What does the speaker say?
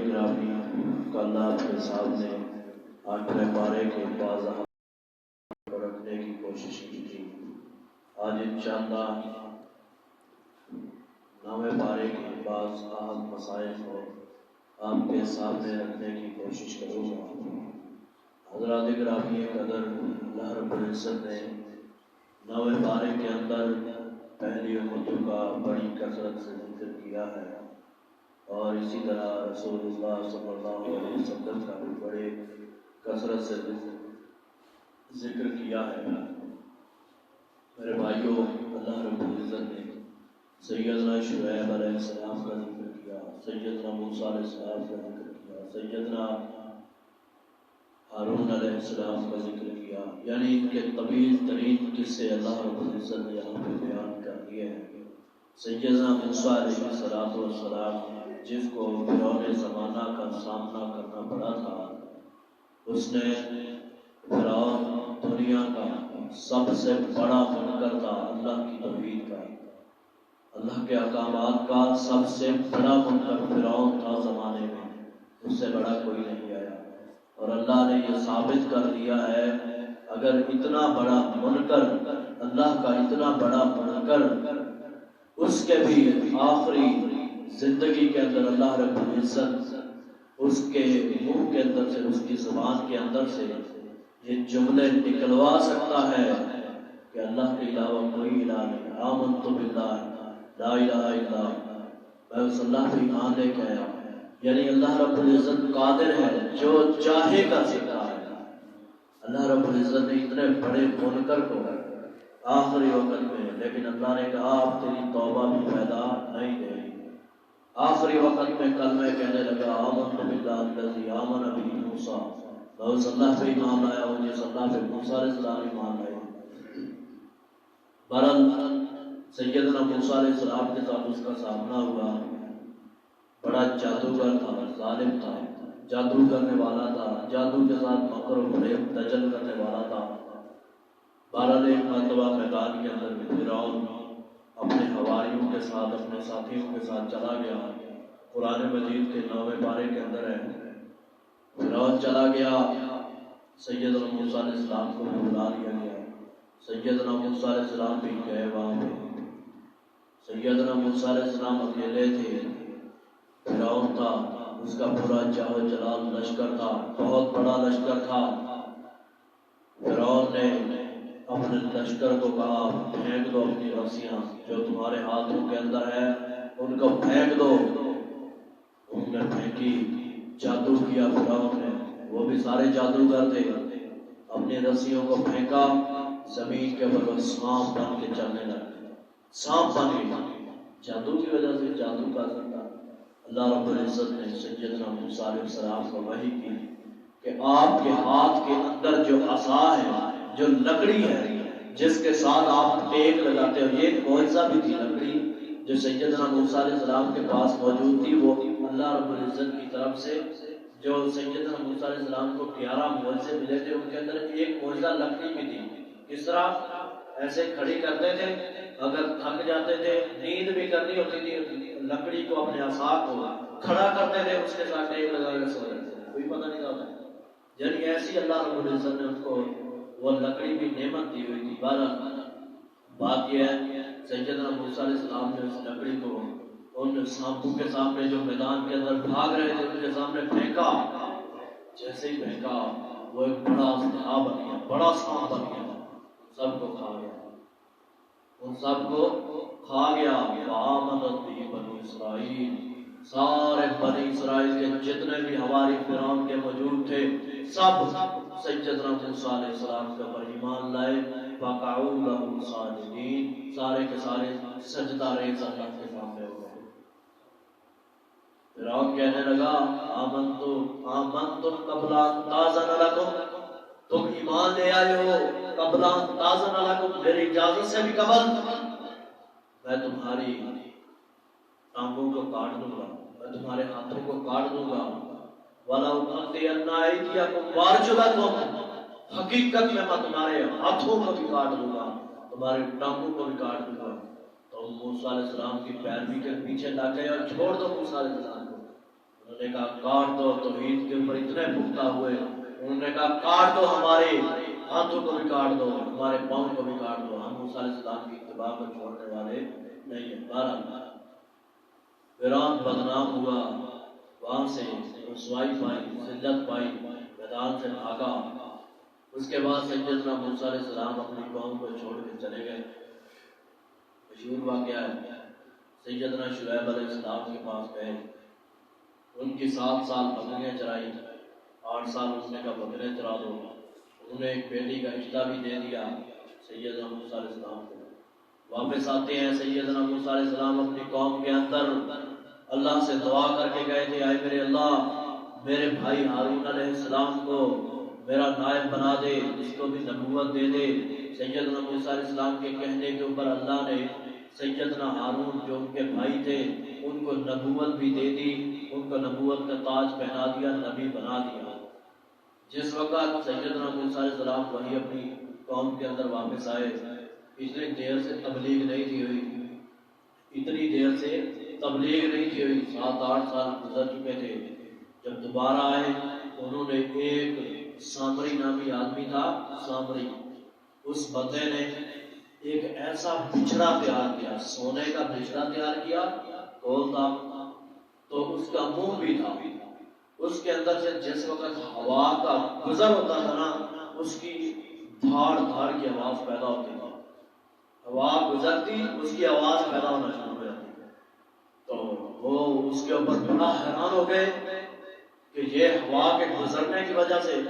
گرامی، کل آپ کے سامنے آخر پارے کے بعض کو رکھنے کی کوشش کی تھی۔ آج انشاءاللہ نویں پارے کے بعض اہم مسائل کو آپ کے سامنے رکھنے کی کوشش کروں گا۔ حضرات گرامی قدر، اللہ رب العزت نے نویں پارے کے اندر پہلی امتوں کا بڑی کثرت سے ذکر کیا ہے، اور اسی طرح رسول اللہ صلی اللہ علیہ وسلم کا بھی بڑے کثرت سے ذکر کیا ہے۔ میرے بھائیوں، اللہ رب العزت نے سیدنا شعیب علیہ السلام کا ذکر کیا، سیدنا موسیٰ علیہ السلام کا ذکر کیا، سیدنا ہارون علیہ السلام کا ذکر کیا، یعنی ان کے طویل ترین قصے اللہ رب العزت نے یہاں پہ بیان کر دیے ہیں۔ سیدنا موسیٰ علیہ السلام جس کو فرعون زمانہ کا سامنا کرنا پڑا تھا، اس نے فرعون دنیا کا سب سے بڑا منکر تھا، اللہ کی توحید کا، اللہ کے احکامات کا سب سے بڑا منکر فرعون تھا زمانے میں، اس سے بڑا کوئی نہیں آیا۔ اور اللہ نے یہ ثابت کر دیا ہے، اگر اتنا بڑا منکر، اللہ کا اتنا بڑا منکر، اس کے بھی آخری زندگی کے اندر اللہ رب العزت اس کے منہ کے اندر سے، اس کی زبان کے اندر سے یہ جملے نکلوا سکتا ہے کہ اللہ کے علاوہ کوئی الہ نہیں، آمنت باللہ لا الہ الا اللہ، میں اس اللہ پہ ایمان لے کے آیا۔ یعنی اللہ رب العزت قادر ہے، جو چاہے کر سکتا ہے۔ اللہ رب العزت نے اتنے بڑے منکر کو آخری وقت میں، لیکن اللہ نے کہا اب تیری توبہ بھی پیدا نہیں دے گی۔ آخری وقت میں کلمہ کہنے لگا، آمنت باللہ الذی آمن بہ موسیٰ، میں اس اللہ پہ ایمان لایا ہوں جس اللہ پہ موسیٰ علیہ السلام ایمان لائے۔ بہرحال سیدنا موسیٰ علیہ السلام کے ساتھ اس کا سامنا ہوا، بڑا جادوگر تھا، ظالم تھا، جادو کرنے والا تھا، جادو کے ساتھ مکر و فریب دجل کرنے والا تھا۔ بہرحال ایک مرتبہ میدان کے اندر فرعون اپنے حواریوں کے ساتھ، اپنے ساتھیوں کے ساتھ چلا گیا۔ قرآن مجید کے 9ویں پارے کے اندر ہے، فرعون چلا گیا، سیدنا موسیٰ علیہ السلام کو بھی بلا لیا گیا۔ سیدنا موسیٰ علیہ السلام بھی گئے وہاں پہ۔ سیدنا موسیٰ علیہ السلام اکیلے تھے، فرعون تھا، اس کا پورا جاہ و جلال لشکر تھا، بہت بڑا لشکر تھا۔ فرعون نے اپنے لشکر کو کہا پھینک دو اپنی رسیاں جو تمہارے ہاتھوں کے اندر ہے، ان کو پھینک دو۔ انہوں نے پھینکی، جادو کیا فرعون نے، وہ بھی سارے جادوگر تھے، اپنی رسیوں کو پھینکا، زمین کے اوپر وہ سانپ بن کے چلنے لگے، سانپ بن گئی، جادو کی وجہ سے، جادو کا اثر تھا۔ اللہ رب العزت نے سیدنا موسیٰ علیہ السلام کو وحی کی کہ آپ کے ہاتھ کے اندر جو عصا ہے، جو لکڑی ہے جس کے ساتھ آپ ٹیک لگاتے ہو، یہ ایک معجزہ بھی تھی، لکڑی جو سیدنا موسیٰ علیہ السلام کے پاس موجود تھی، وہ اللہ رب العزت کی طرف سے جو سیدنا موسیٰ علیہ السلام کو 11 معجزے ملے تھے، ان کے اندر ایک معجزہ لکڑی بھی تھی۔ کس طرح؟ ایسے کھڑی کرتے تھے، اگر تھک جاتے تھے، نیند بھی کرنی ہوتی تھی، لکڑی کو اپنے عصا کو کھڑا کرتے تھے، اس کے ساتھ ٹیک لگا کے سو جاتے تھے، کوئی پتہ نہیں ہوتا۔ یعنی ایسی اللہ رب العزت نے ان کو وہ لکڑی بھی نعمت دی ہوئی تھی۔ بہرحال بات یہ ہے، سیدنا موسیٰ علیہ السلام نے اس لکڑی کو ان سانپوں کے سامنے جو میدان کے اندر بھاگ رہے تھے ان کے سامنے پھینکا، جیسے ہی پھینکا وہ ایک بڑا اژدہا بن گیا، بڑا سانپ بن گیا، سب کو کھا گیا، ان سب کو کھا گیا۔ آمنت بہ بنو اسرائیل، سارے بنی اسرائیل کے جتنے بھی حواری فرعون کے موجود تھے، سب سیدنا موسیٰ علیہ السلام کے اوپر ایمان لائے، فقعوا لہ ساجدین، سارے کے سارے سجدہ ریز اللہ کے سامنے ہو گئے۔ فرعون کہنے لگا آمنتم قبل ان تاذن لکم، تم ایمان لے آئے ہو قبل ان تاذن لکم، میری اجازت سے بھی قبل، میں تمہاری ٹانگوں کو کاٹ دوں گا، میں تمہارے ہاتھوں کو کاٹ دوں گا، وَلَأُقَطِّعَنَّ أَيْدِيَكُمْ وَأَرْجُلَكُمْ، حقیقت میں تمہارے ہاتھوں کو بھی کاٹ دوں گا، تمہارے ٹانگوں کو بھی کاٹ دوں گا۔ تو موسیٰ علیہ السلام کی پیروی کے پیچھے لگ گئے اور چھوڑ دو موسیٰ علیہ السلام کو، انہوں نے کہا کاٹ دو، توحید کے اوپر اتنے پختہ ہوئے، انہوں نے کہا کاٹ دو، ہمارے ہاتھوں کو بھی کاٹ دو، ہمارے پاؤں کو بھی کاٹ دو، ہم موسیٰ علیہ السلام کی اتباع کو چھوڑنے والے نہیں ہیں۔ بہرحال فرعون بدنام ہوا، وہاں سے رسوائی پائی، ذلت پائی، میدان سے بھاگا۔ اس کے بعد سیدنا موسیٰ علیہ السلام اپنی قوم کو چھوڑ کے چلے گئے۔ مشہور واقعہ ہے، سیدنا شعیب علیہ السلام کے پاس گئے، ان کی 7 سال بکریاں چرائی، 8 سال اس نے کہا بکرے چرا دو، انہیں ایک بیٹی کا رشتہ بھی دے دیا سیدنا موسیٰ علیہ السلام کو۔ واپس آتے ہیں، سیدنا موسیٰ علیہ السلام اپنی قوم کے اندر اللہ سے دعا کر کے گئے تھے، اے میرے اللہ، میرے بھائی ہارون علیہ السلام کو میرا نائب بنا دے، اس کو بھی نبوت دے دے۔ سیدنا موسیٰ علیہ السلام کے کہنے کے اوپر اللہ نے سیدنا ہارون جو ان کے بھائی تھے ان کو نبوت بھی دے دی، ان کو نبوت کا تاج پہنا دیا، نبی بنا دیا۔ جس وقت سیدنا موسیٰ علیہ السلام وہی اپنی قوم کے اندر واپس آئے، اتنی دیر سے تبلیغ نہیں تھی ہوئی، اتنی دیر سے تبلیغ نہیں تھی ہوئی، 7-8 سال گزر چکے تھے۔ جب دوبارہ آئے انہوں نے ایک سامری نامی آدمی تھا، سامری، اس بندے نے ایک ایسا بچھڑا تیار کیا، سونے کا بچھڑا تیار کیا، گول تھا، تو اس کا منہ بھی تھا، اس کے اندر سے جس وقت ہوا کا گزر ہوتا تھا نا، اس کی دھاڑ دھاڑ کی آواز پیدا ہوتی تھی، ہوا گزرتی اس کی آواز پیدا ہونا شروع ہو جاتی، تو وہ اس کے اوپر بڑا حیران ہو گئے کہ یہ ہوا کے گزرنے کی وجہ سے